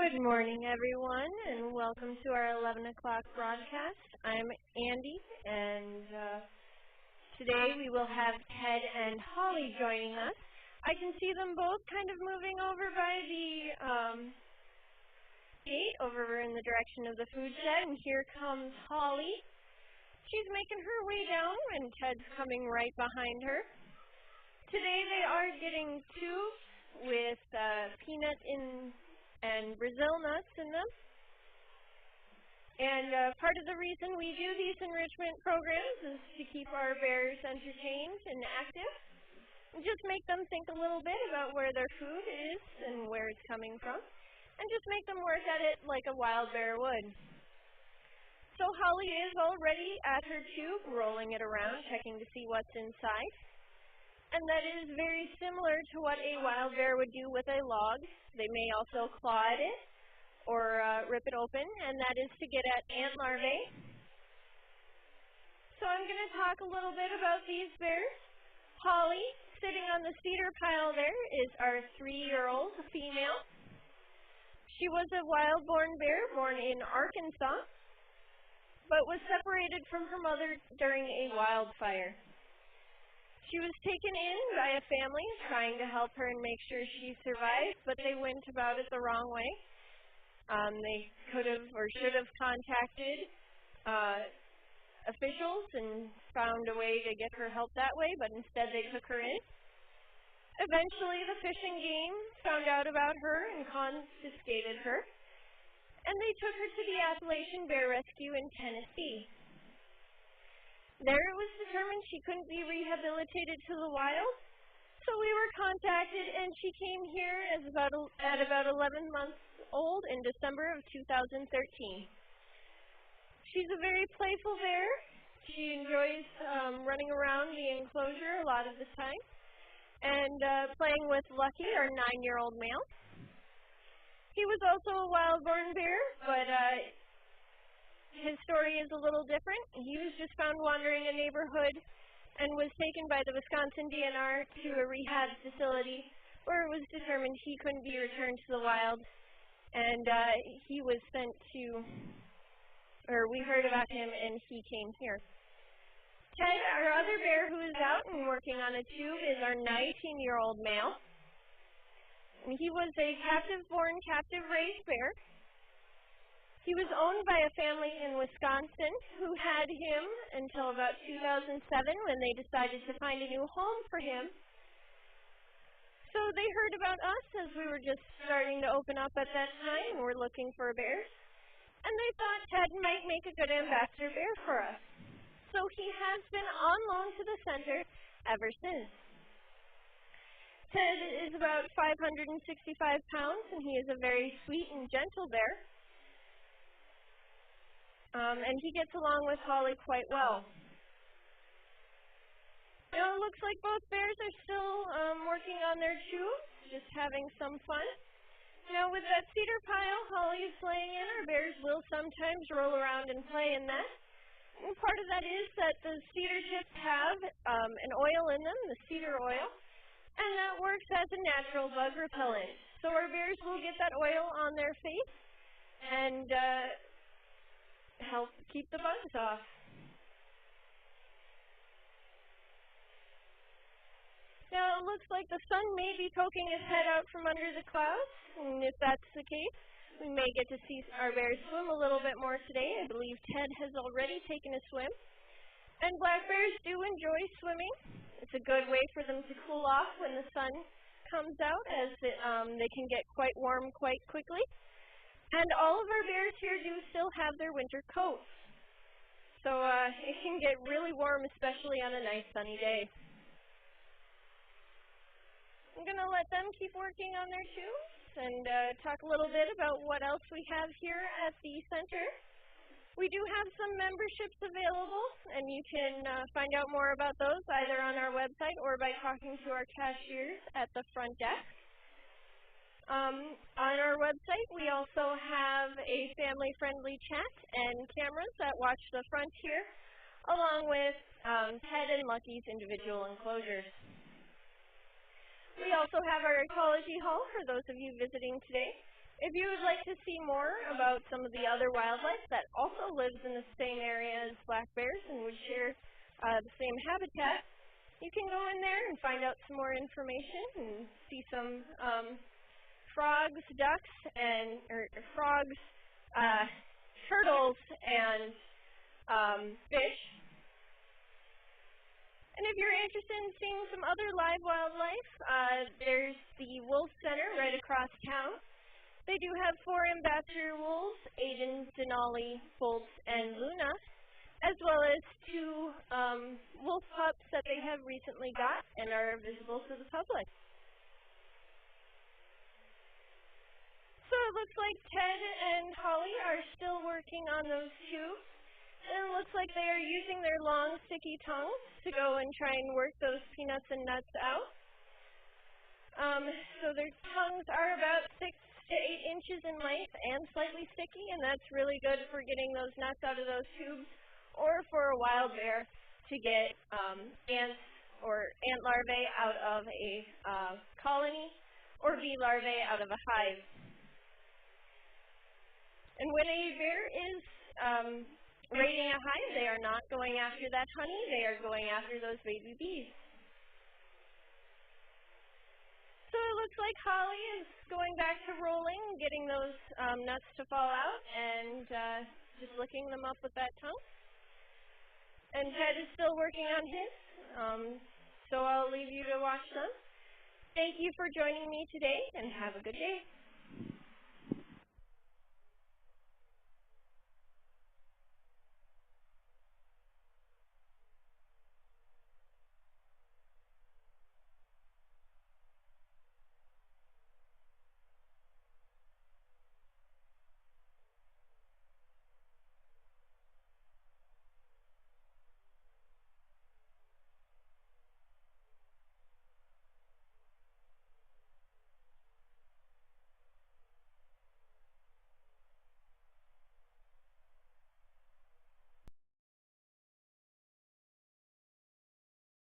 Good morning, everyone, and welcome to our 11 o'clock broadcast. I'm Andie, and today we will have Ted and Holly joining us. I can see them both kind of moving over by the gate over in the direction of the food shed, and here comes Holly. She's making her way down, and Ted's coming right behind her. Today they are getting tubes with peanut and Brazil nuts in them. And part of the reason we do these enrichment programs is to keep our bears entertained and active, and just make them think a little bit about where their food is and where it's coming from, and just make them work at it like a wild bear would. So Holly is already at her tube, rolling it around, checking to see what's inside. And that is very similar to what a wild bear would do with a log. They may also claw at it or rip it open, and that is to get at ant larvae. So I'm going to talk a little bit about these bears. Holly, sitting on the cedar pile there, is our 3-year-old female. She was a wild-born bear born in Arkansas, but was separated from her mother during a wildfire. She was taken in by a family trying to help her and make sure she survived, but they went about it the wrong way. They could have or should have contacted officials and found a way to get her help that way, but instead they took her in. Eventually the fishing game found out about her and confiscated her, and they took her to the Appalachian Bear Rescue in Tennessee. There it was determined she couldn't be rehabilitated to the wild, so we were contacted, and she came here at about 11 months old in December of 2013. She's a very playful bear. She enjoys running around the enclosure a lot of the time, and playing with Lucky, our 9-year-old male. He was also a wild-born bear, but his story is a little different. He was just found wandering a neighborhood and was taken by the Wisconsin DNR to a rehab facility where it was determined he couldn't be returned to the wild, and he was sent to, or we heard about him and he came here. Ted, our other bear who is out and working on a tube, is our 19-year-old male. And he was a captive-born, captive-raised bear. He was owned by a family in Wisconsin who had him until about 2007 when they decided to find a new home for him. So they heard about us as we were just starting to open up at that time and were looking for bears. And they thought Ted might make a good ambassador bear for us. So he has been on loan to the center ever since. Ted is about 565 pounds, and he is a very sweet and gentle bear. And he gets along with Holly quite well. Now it looks like both bears are still working on their tubes, just having some fun. Now with that cedar pile Holly is laying in, our bears will sometimes roll around and play in that. And part of that is that the cedar chips have an oil in them, the cedar oil, and that works as a natural bug repellent. So our bears will get that oil on their face and help keep the bugs off. Now it looks like the sun may be poking his head out from under the clouds, and if that's the case, we may get to see our bears swim a little bit more today. I believe Ted has already taken a swim. And black bears do enjoy swimming. It's a good way for them to cool off when the sun comes out, as they can get quite warm quite quickly. And all of our bears here do still have their winter coats. So it can get really warm, especially on a nice sunny day. I'm going to let them keep working on their tubes and talk a little bit about what else we have here at the center. We do have some memberships available, and you can find out more about those either on our website or by talking to our cashiers at the front desk. On our website, we also have a family-friendly chat and cameras that watch the front here, along with Ted and Lucky's individual enclosures. We also have our ecology hall for those of you visiting today. If you would like to see more about some of the other wildlife that also lives in the same area as black bears and would share the same habitat, you can go in there and find out some more information and see some frogs, ducks, and frogs, turtles, and fish. And if you're interested in seeing some other live wildlife, there's the Wolf Center right across town. They do have 4 ambassador wolves, Aiden, Denali, Bolts, and Luna, as well as 2 wolf pups that they have recently got and are visible to the public. So it looks like Ted and Holly are still working on those tubes. And it looks like they are using their long, sticky tongues to go and try and work those peanuts and nuts out. So their tongues are about 6 to 8 inches in length and slightly sticky, and that's really good for getting those nuts out of those tubes, or for a wild bear to get ants or ant larvae out of a colony, or bee larvae out of a hive. And when a bear is raiding a hive, they are not going after that honey, they are going after those baby bees. So it looks like Holly is going back to rolling, getting those nuts to fall out, and just licking them up with that tongue. And Ted is still working on his, so I'll leave you to watch them. Thank you for joining me today, and have a good day.